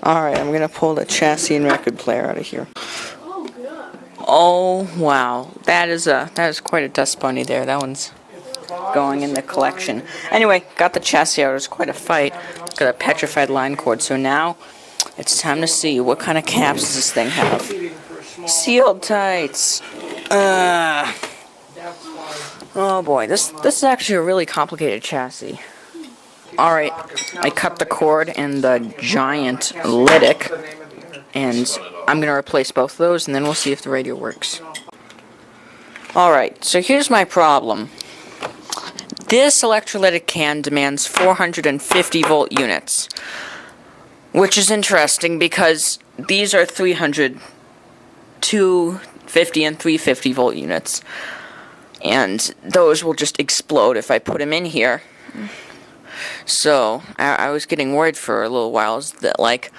Alright, I'm gonna pull the chassis and record player out of here. Oh wow, that is quite a dust bunny there. That one's going in the collection. Anyway, got the chassis out. It was quite a fight. Got a petrified line cord. So now it's time to see what kind of caps does this thing have. Sealed tights. Oh boy, this is actually a really complicated chassis. Alright, I cut the cord in the giant lytic, and I'm going to replace both of those, and then we'll see if the radio works. Alright, so here's my problem. This electrolytic can demands 450 volt units, which is interesting because these are 300, 250, and 350 volt units, and those will just explode if I put them in here. So, I was getting worried for a little while, that like,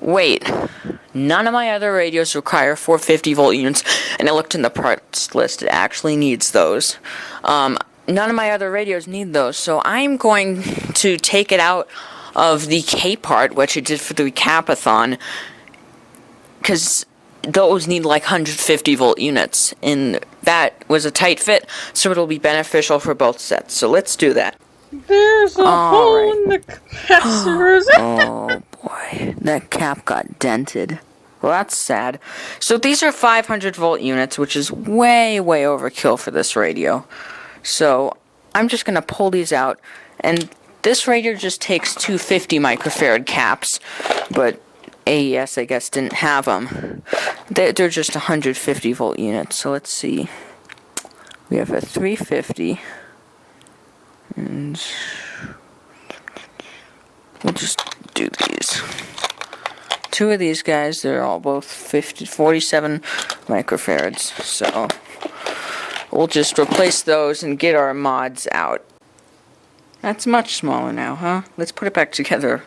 wait, none of my other radios require 450 volt units, and I looked in the parts list, it actually needs those. None of my other radios need those, so I'm going to take it out of the K part, which I did for the recapathon, because those need like 150 volt units, and that was a tight fit, so it'll be beneficial for both sets. So let's do that. There's a hole in the capacitor. Oh boy, that cap got dented. Well, that's sad. So these are 500 volt units, which is way overkill for this radio. So I'm just going to pull these out, and this radio just takes 250 microfarad caps, but AES, I guess, didn't have them. They're just 150 volt units. So let's see. We have a 350. And we'll just do these. Two of these guys, they're all both 47 microfarads. So we'll just replace those and get our mods out. That's much smaller now, huh? Let's put it back together.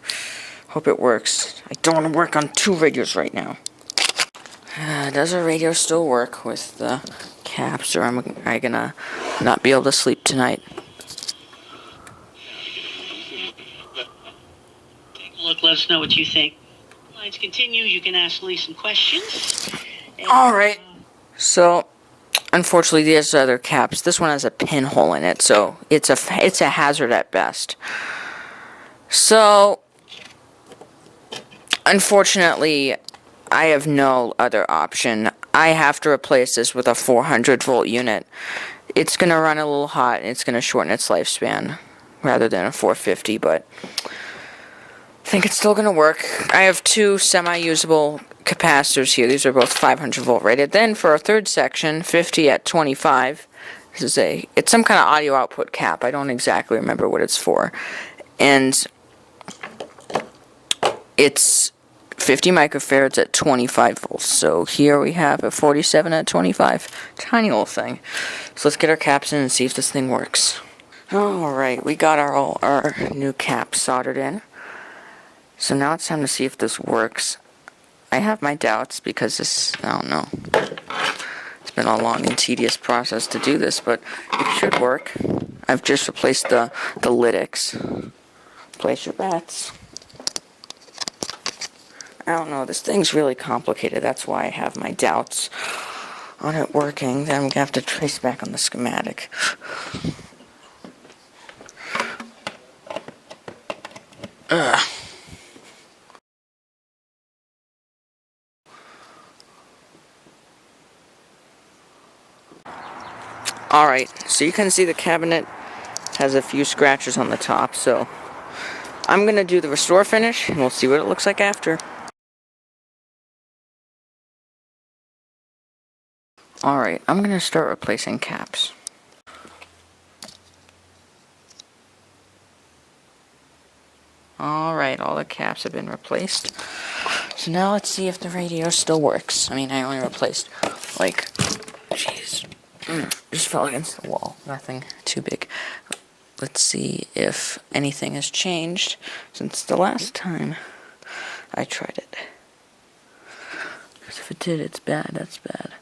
Hope it works. I don't want to work on two radios right now. Does our radio still work with the caps, or am I gonna not be able to sleep tonight? Look, let us know what you think. Lines continue. You can ask Lee some questions. Alright. So, unfortunately, these other caps, this one has a pinhole in it, so it's a hazard at best. So, unfortunately, I have no other option. I have to replace this with a 400 volt unit. It's going to run a little hot, and it's going to shorten its lifespan rather than a 450, but I think it's still going to work. I have two semi-usable capacitors here. These are both 500 volt rated. Then for a third section, 50 at 25. It's some kind of audio output cap. I don't exactly remember what it's for. And it's 50 microfarads at 25 volts. So here we have a 47 at 25. Tiny little thing. So let's get our caps in and see if this thing works. Alright, we got our new caps soldered in. So now it's time to see if this works. I have my doubts because I don't know. It's been a long and tedious process to do this, but it should work. I've just replaced the lytics. Place your bets. I don't know, this thing's really complicated. That's why I have my doubts on it working. Then I'm going to have to trace back on the schematic. Ugh. Alright, so you can see the cabinet has a few scratches on the top, so I'm going to do the restore finish, and we'll see what it looks like after. Alright, I'm going to start replacing caps. Alright, all the caps have been replaced. So now let's see if the radio still works. I mean, I only replaced, like, jeez. Just fell against the wall. Nothing too big. Let's see if anything has changed since the last time I tried it. Because if it did, it's bad. That's bad.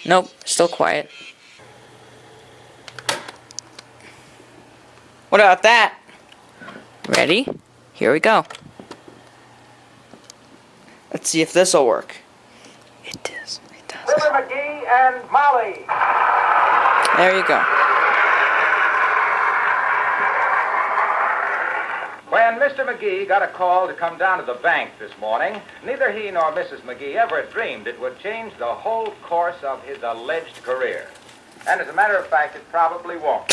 Nope, still quiet. What about that? Ready? Here we go. Let's see if this will work. It does. It does. River McGee and Molly. There you go. When Mr. McGee got a call to come down to the bank this morning, neither he nor Mrs. McGee ever dreamed it would change the whole course of his alleged career. And as a matter of fact, it probably won't.